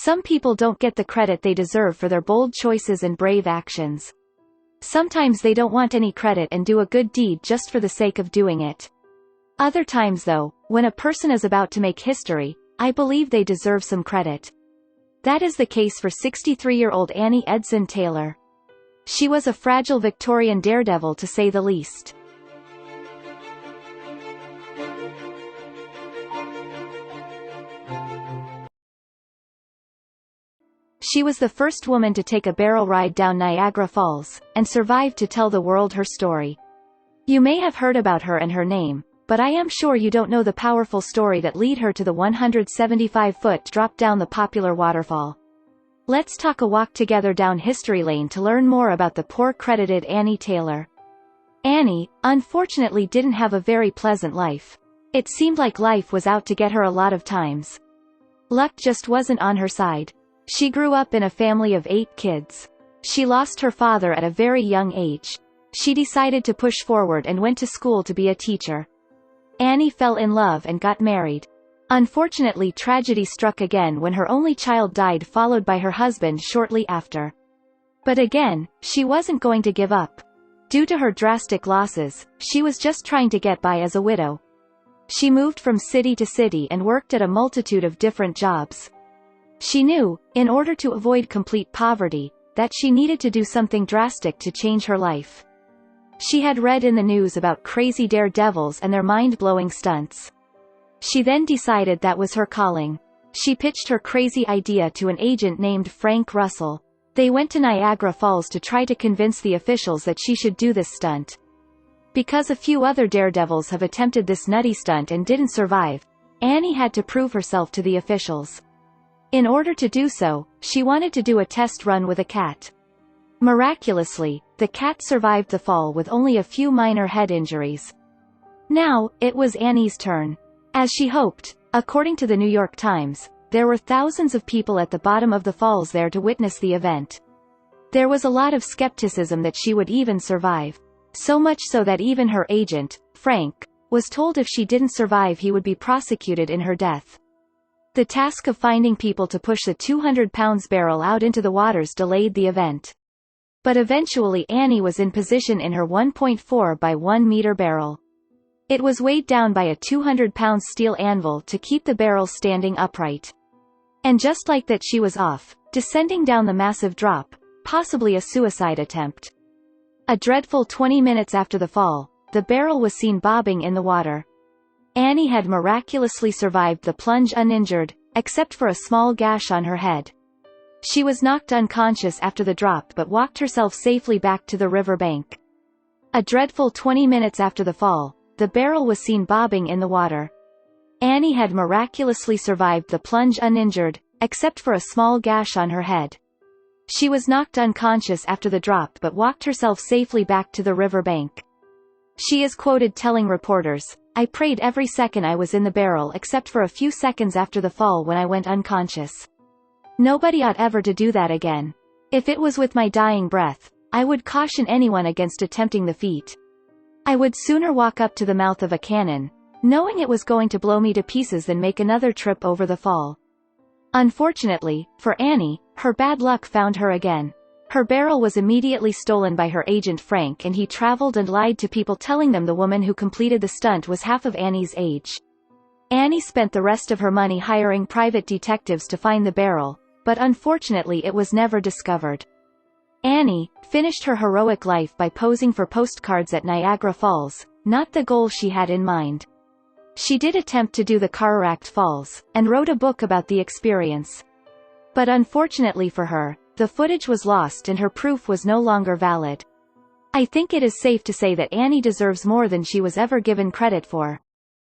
Some people don't get the credit they deserve for their bold choices and brave actions. Sometimes they don't want any credit and do a good deed just for the sake of doing it. Other times though, when a person is about to make history, I believe they deserve some credit. That is the case for 63-year-old Annie Edson Taylor. She was a fragile Victorian daredevil to say the least. She was the first woman to take a barrel ride down Niagara Falls, and survived to tell the world her story. You may have heard about her and her name, but I am sure you don't know the powerful story that led her to the 175-foot drop down the popular waterfall. Let's take a walk together down history lane to learn more about the poor-credited Annie Taylor. Annie, unfortunately, didn't have a very pleasant life. It seemed like life was out to get her a lot of times. Luck just wasn't on her side. She grew up in a family of 8 kids. She lost her father at a very young age. She decided to push forward and went to school to be a teacher. Annie fell in love and got married. Unfortunately, tragedy struck again when her only child died, followed by her husband shortly after. But again, she wasn't going to give up. Due to her drastic losses, she was just trying to get by as a widow. She moved from city to city and worked at a multitude of different jobs. She knew, in order to avoid complete poverty, that she needed to do something drastic to change her life. She had read in the news about crazy daredevils and their mind-blowing stunts. She then decided that was her calling. She pitched her crazy idea to an agent named Frank Russell. They went to Niagara Falls to try to convince the officials that she should do this stunt. Because a few other daredevils have attempted this nutty stunt and didn't survive, Annie had to prove herself to the officials. In order to do so, she wanted to do a test run with a cat. Miraculously, the cat survived the fall with only a few minor head injuries. Now, it was Annie's turn. As she hoped, according to the New York Times, there were thousands of people at the bottom of the falls there to witness the event. There was a lot of skepticism that she would even survive. So much so that even her agent, Frank, was told if she didn't survive he would be prosecuted in her death. The task of finding people to push the 200-pound barrel out into the waters delayed the event. But eventually Annie was in position in her 1.4 by 1 meter barrel. It was weighed down by a 200-pound steel anvil to keep the barrel standing upright. And just like that, she was off, descending down the massive drop, possibly a suicide attempt. A dreadful 20 minutes after the fall, the barrel was seen bobbing in the water. Annie had miraculously survived the plunge uninjured, except for a small gash on her head. She was knocked unconscious after the drop but walked herself safely back to the river bank. A dreadful 20 minutes after the fall, the barrel was seen bobbing in the water. Annie had miraculously survived the plunge uninjured, except for a small gash on her head. She was knocked unconscious after the drop but walked herself safely back to the river bank. She is quoted telling reporters, "I prayed every second I was in the barrel except for a few seconds after the fall when I went unconscious. Nobody ought ever to do that again. If it was with my dying breath, I would caution anyone against attempting the feat. I would sooner walk up to the mouth of a cannon, knowing it was going to blow me to pieces, than make another trip over the fall." Unfortunately, for Annie, her bad luck found her again. Her barrel was immediately stolen by her agent Frank, and he traveled and lied to people, telling them the woman who completed the stunt was half of Annie's age. Annie spent the rest of her money hiring private detectives to find the barrel, but unfortunately it was never discovered. Annie finished her heroic life by posing for postcards at Niagara Falls, not the goal she had in mind. She did attempt to do the Cataract Falls, and wrote a book about the experience. But unfortunately for her, the footage was lost and her proof was no longer valid. I think it is safe to say that Annie deserves more than she was ever given credit for.